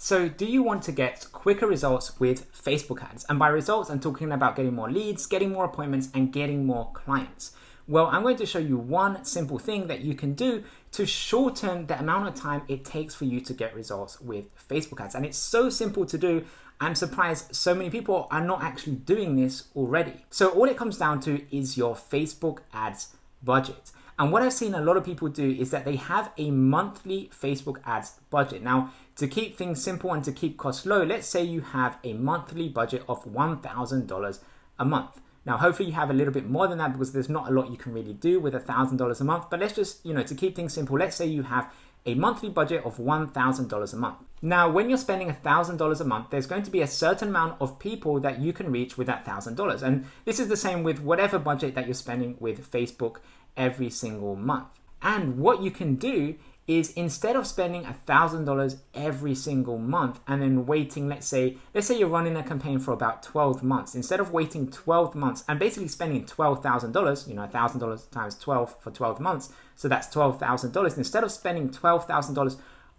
So do you want to get quicker results with Facebook ads? And by results, I'm talking about getting more leads, getting more appointments, and getting more clients. Well, I'm going to show you one simple thing that you can do to shorten the amount of time it takes for you to get results with Facebook ads. And it's so simple to do. I'm surprised so many people are not actually doing this already. So all it comes down to is your Facebook ads budget. And what I've seen a lot of people do is that they have a monthly Facebook ads budget. Now, to keep things simple and to keep costs low, let's say you have a monthly budget of $1,000 a month. Now, hopefully you have a little bit more than that because there's not a lot you can really do with $1,000 a month. But let's just, to keep things simple, let's say you have a monthly budget of $1,000 a month. Now, when you're spending $1,000 a month, there's going to be a certain amount of people that you can reach with that $1,000. And this is the same with whatever budget that you're spending with Facebook every single month. And what you can do is instead of spending $1,000 every single month and then waiting, let's say you're running a campaign for about 12 months, instead of waiting 12 months and basically spending $12,000, $1,000 times 12 for 12 months, so that's $12,000. Instead of spending $12,000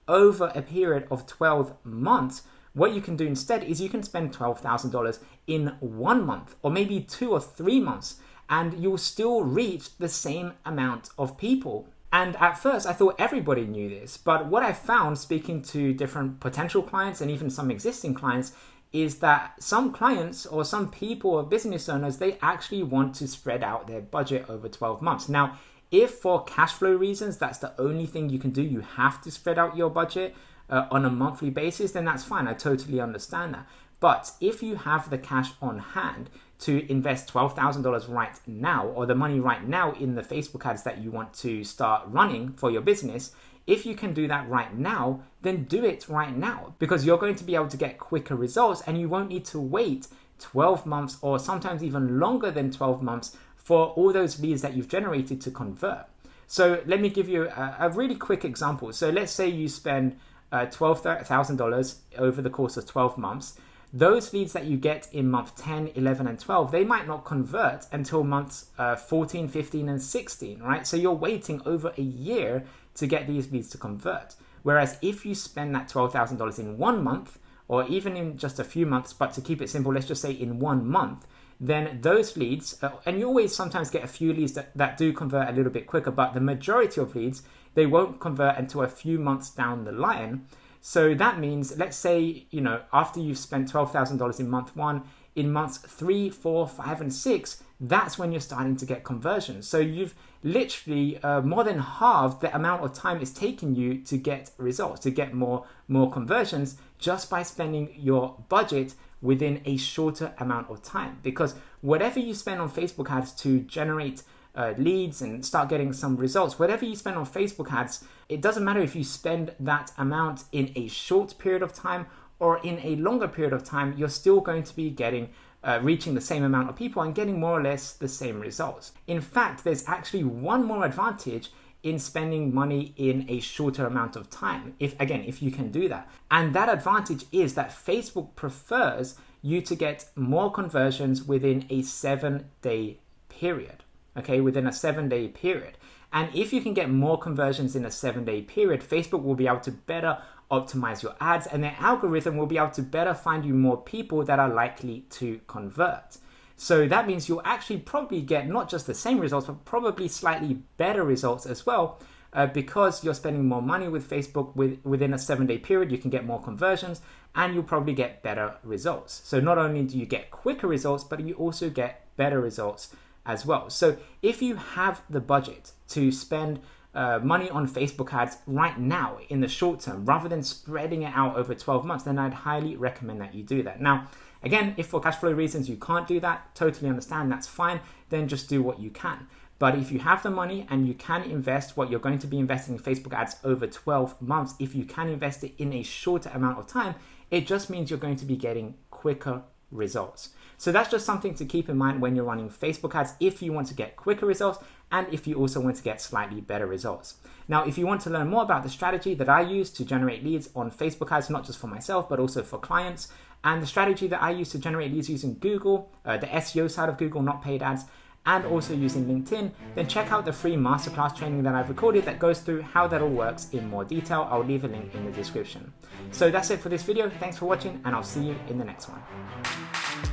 over a period of 12 months, what you can do instead is you can spend $12,000 in 1 month or maybe 2 or 3 months, and you'll still reach the same amount of people. And at first, I thought everybody knew this, but what I found speaking to different potential clients and even some existing clients is that some clients or some people or business owners, they actually want to spread out their budget over 12 months. Now, if for cash flow reasons, that's the only thing you can do, you have to spread out your budget on a monthly basis, then that's fine. I totally understand that. But if you have the cash on hand to invest $12,000 right now, or the money right now in the Facebook ads that you want to start running for your business, if you can do that right now, then do it right now, because you're going to be able to get quicker results and you won't need to wait 12 months or sometimes even longer than 12 months for all those leads that you've generated to convert. So let me give you a really quick example. So let's say you spend $12,000 over the course of 12 months. Those leads that you get in month 10, 11, and 12, they might not convert until months 14, 15, and 16, right? So you're waiting over a year to get these leads to convert. Whereas if you spend that $12,000 in 1 month, or even in just a few months, but to keep it simple, let's just say in 1 month, then those leads, and you always sometimes get a few leads that do convert a little bit quicker, but the majority of leads, they won't convert until a few months down the line. So that means, let's say, after you've spent $12,000 in month 1, in months 3, 4, 5, and 6, that's when you're starting to get conversions. So you've literally more than halved the amount of time it's taking you to get results, to get more conversions, just by spending your budget within a shorter amount of time. Because whatever you spend on Facebook ads to generate leads and start getting some results, whatever you spend on Facebook ads, it doesn't matter if you spend that amount in a short period of time or in a longer period of time, you're still going to be getting reaching the same amount of people and getting more or less the same results. In fact, there's actually one more advantage in spending money in a shorter amount of time, if you can do that. And that advantage is that Facebook prefers you to get more conversions within a 7-day period. Okay, within a 7-day period. And if you can get more conversions in a 7-day period, Facebook will be able to better optimize your ads, and their algorithm will be able to better find you more people that are likely to convert. So that means you'll actually probably get not just the same results, but probably slightly better results as well, because you're spending more money with Facebook within a 7-day period. You can get more conversions and you'll probably get better results. So not only do you get quicker results, but you also get better results as well. So if you have the budget to spend money on Facebook ads right now in the short term, rather than spreading it out over 12 months, then I'd highly recommend that you do that. Now, again, if for cash flow reasons you can't do that, totally understand, that's fine. Then just do what you can. But if you have the money and you can invest what you're going to be investing in Facebook ads over 12 months, if you can invest it in a shorter amount of time, it just means you're going to be getting quicker results. So that's just something to keep in mind when you're running Facebook ads if you want to get quicker results and if you also want to get slightly better results. Now, if you want to learn more about the strategy that I use to generate leads on Facebook ads, not just for myself, but also for clients, and the strategy that I use to generate leads using Google, the SEO side of Google, not paid ads, and also using LinkedIn, then check out the free masterclass training that I've recorded that goes through how that all works in more detail. I'll leave a link in the description. So that's it for this video. Thanks for watching, and I'll see you in the next one.